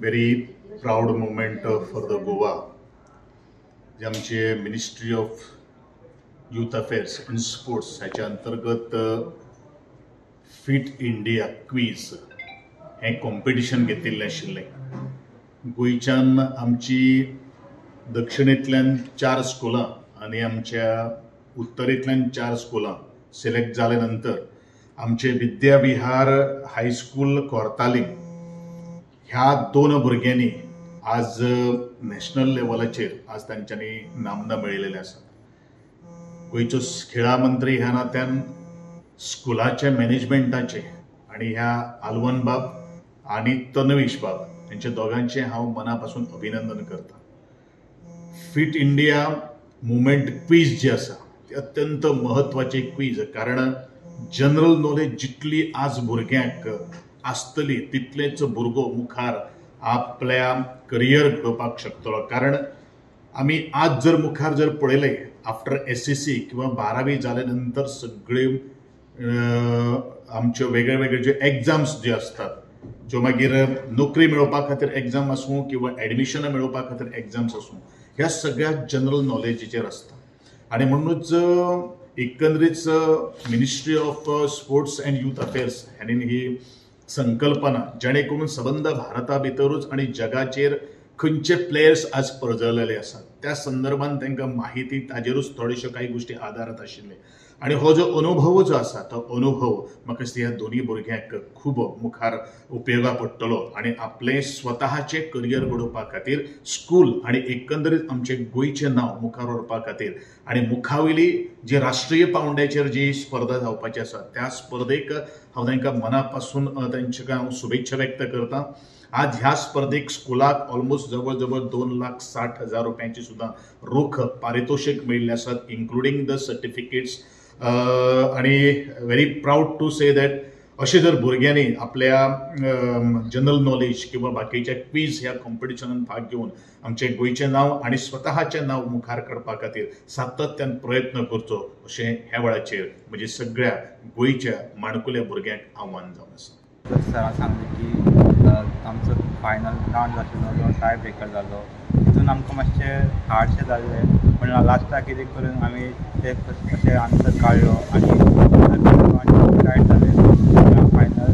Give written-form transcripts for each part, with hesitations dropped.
very proud moment for the Goa. जे आमचे ministry of youth affairs and sports ह्याच्या अंतर्गत फिट इंडिया क्वीज हे कॉम्पिटिशन घेतिल्लें आशिल्लें. गोंयच्यान आमची दक्षिणेंतल्यान 4 स्कुलां आनी आमच्या उत्तरेंतल्यान 4 स्कुलां सिलेक्ट जाले नंतर आमचे विद्या विहार हायस्कूल कोर्तालीम ह्या 2 भुरग्यांनी आज नॅशनल लेवलाचेर आज तांच्यांनी नामना मेळयलेले आसा. गोंयचो खेळा मंत्री ह्या नात्यान स्कुलाच्या मॅनेजमेंटाचे आनी ह्या आलवंत बाब आनी तन्वीश बाब हांचे दोगांचे हांव मना पासून अभिनंदन करता. फिट इंडिया मुवमेंट क्वीज जी आसा ती अत्यंत महत्वाची क्वीज, कारण जनरल नॉलेज जितली आज भुरग्यांक आसतली तितलेच भुरगो मुखार आपल्या करियर घडोवपाक शकतलो. कारण आमी आज जर मुखार जर पळयलें आफ्टर SSC किंवा 12वी जाले नंतर सगळे आमच्यो वेगळे वेगळे जे एग्जाम्स जे असतात ज्यो मागीर नोकरी मेळोवपा खातीर एग्जाम आसूं किंवा एडमिशनां मेळोवपा खातीर एग्जाम्स आसूं ह्या सगळ्या जनरल नॉलेजीचेर आसता. आनी म्हणूनच एकंदरीत ministry of sports and youth affairs हांणी ही संकल्पना जेणे करून सबंद भारता भितरूच आनी जगाचेर खंयचे प्लेयर्स आज परजळलेले आसात त्या संदर्भात तांकां माहिती ताजेरूच थोडेशो काही गोष्टी आदारात आशिल्ले. आनी हो जो अनुभव जो आसा तो अनुभव म्हाका दिसता ह्या दोनी भुरग्यांक खूब मुखार उपयोगा पडटलो आनी आपले स्वताचे करियर घडोवपा खातीर स्कूल आनी एकंदरीत आमचे गोंयचें नांव मुखार व्हरपा खातीर आनी मुखावेली जी राष्ट्रीय पांवड्याचेर जी स्पर्धा जावपाची आसा त्या स्पर्धेक हांव तांकां मना पासून तांचे हांव शुभेच्छा व्यक्त करतां. आज ह्या स्पर्धेक स्कुलाक ऑलमोस्ट जवळ जवळ 2,60,000 रुपयांची सुद्दां रोख पारितोषिक मेळिल्ले आसात, इन्क्लुडींग द सर्टिफिकेट्स. आणि very proud to say that अशें जर भुरग्यांनी आपल्या जनरल नॉलेज किंवा बाकीच्या क्वीज ह्या कॉम्पिटिशनात भाग घेवन आमचे गोंयचें नांव आनी स्वताचें नांव मुखार काडपा खातीर सातत्यान प्रयत्न करचो अशें ह्या वेळाचेर म्हणजे सगळ्या गोंयच्या माणकुल्या भुरग्यांक आव्हान जावन आसा. सरान सांगलें की आमचो फायनल रावंड आशिल्लो जो टाय ब्रेकर जालो तितून आमकां मातशें हार्डशें जाल्लें, पूण लास्टाक कितें करून आमी ते अशें आन्सर काडलो आनी टायट जालें, फायनल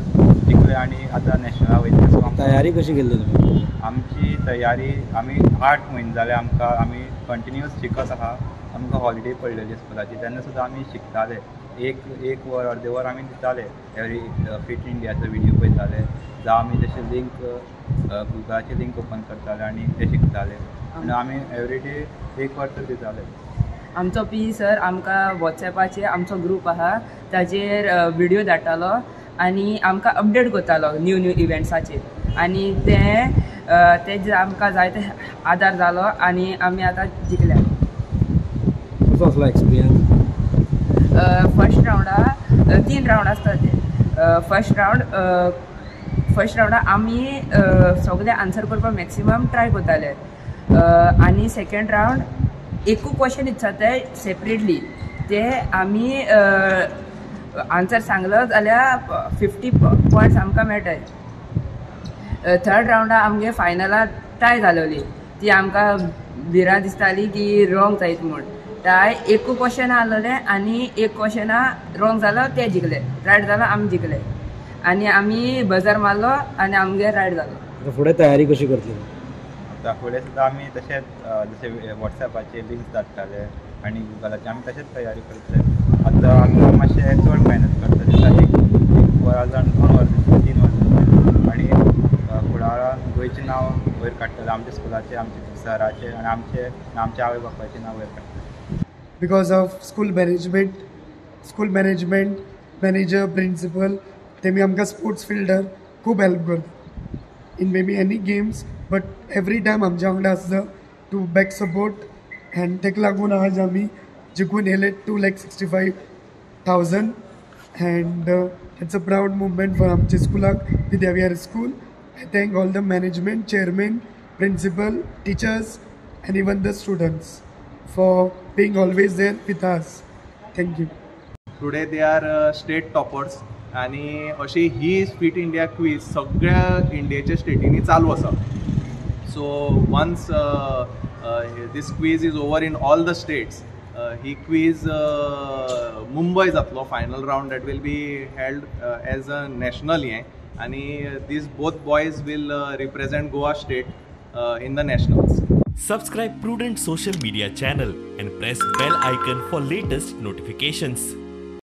जिखले आनी आतां नॅशनलाक वयतले. सो तयारी कशी केल्ली तुमी? आमची तयारी आमी 8 म्हयने जाले आमी कंटिन्यूअस शिकत आहा. आमकां हॉलिडे पडलेली स्कुलाची तेन्ना सुद्दां आमी शिकताले. एक वर अर्दे वर आमी दिताले एवरी फिट इंडियाचो व्हिडियो पळयताले जावं आमी तशें लिंक गुगलाचें लिंक ओपन करताले आनी ते शिकताले आनी आमी एवरीडे 1 वर तर दिताले. आमचो PE सर आमकां वॉट्सॅपाचेर आमचो ग्रूप आहा ताजेर व्हिडियो धाडटालो आनी आमकां अपडेट करतालो न्यू इव्हेंट्साचेर आनी ते आमकां जाय ते आदार जालो आनी आमी आतां जिखल्या. कसो आसलो एक्सपिरियन्स? फर्स्ट रावंडाक 3 रावंड आसता ते. फर्स्ट रावंडाक आमी सगळे आन्सर करपाक मॅक्सिमम ट्राय करताले आनी सेकेंड रावंड एकू क्वेश्चन विचारताय सेपरेटली ते आमी आन्सर सांगलो जाल्यार 50 पॉयंट्स आमकां मेळटाय. थर्ड रावंडाक आमगे फायनलाक टाय जालोली ती आमकां भिरांत दिसताली की रॉंग जायत म्हूण. टाय एकू क्वेश्चन आसलोले आनी एक क्वेश्चना रॉंग जालो ते जिखले, रायट जालो आमी जिखले आनी आमी बजार मारलो आनी आमगे रायट जालो. फुडें तयारी कशी करतली? आतां फुडें सुद्दां आमी तशेंच जशें वॉट्सॅपाचेर लिंक्स धाडटाले आनी गुगलाचेर आमी तशेंच तयारी करतले. आतां मातशें चड मेहनत करतले दिसा एक वरा जावन 2 वर दिसता 3 वर आनी फुडारान गोंयचें नांव वयर काडटलें, आमच्या स्कुलाचें आमच्या सराचें आनी आमच्या आवय बापायचें नांव वयर काडटलें. Because of school management, manager, principal, तेमी आमकां स्पोर्ट्स फिल्डार खूब हेल्प करता in maybe any games, but every time आमच्या वांगडा आसता टू बॅक सपोर्ट एंड तेका लागून आज आमी जिखून येयले 2,65,000 end it's a proud movement for आमच्या स्कुलाक Vidya Vihar school. I thank all the management, chairman, principal, teachers and even the students for being always there with us. Thank you. Today they are state toppers आनी अशी ही fit India quiz सगळ्या इंडियेच्या स्टेटींनी चालू आसा. So once this quiz is over in all the states, ही quiz Mumbai जातलो final round that will be held as a national हें, आनी this both boys will represent Goa state in the nationals. Subscribe Prudent social media channel and press bell icon for latest notifications.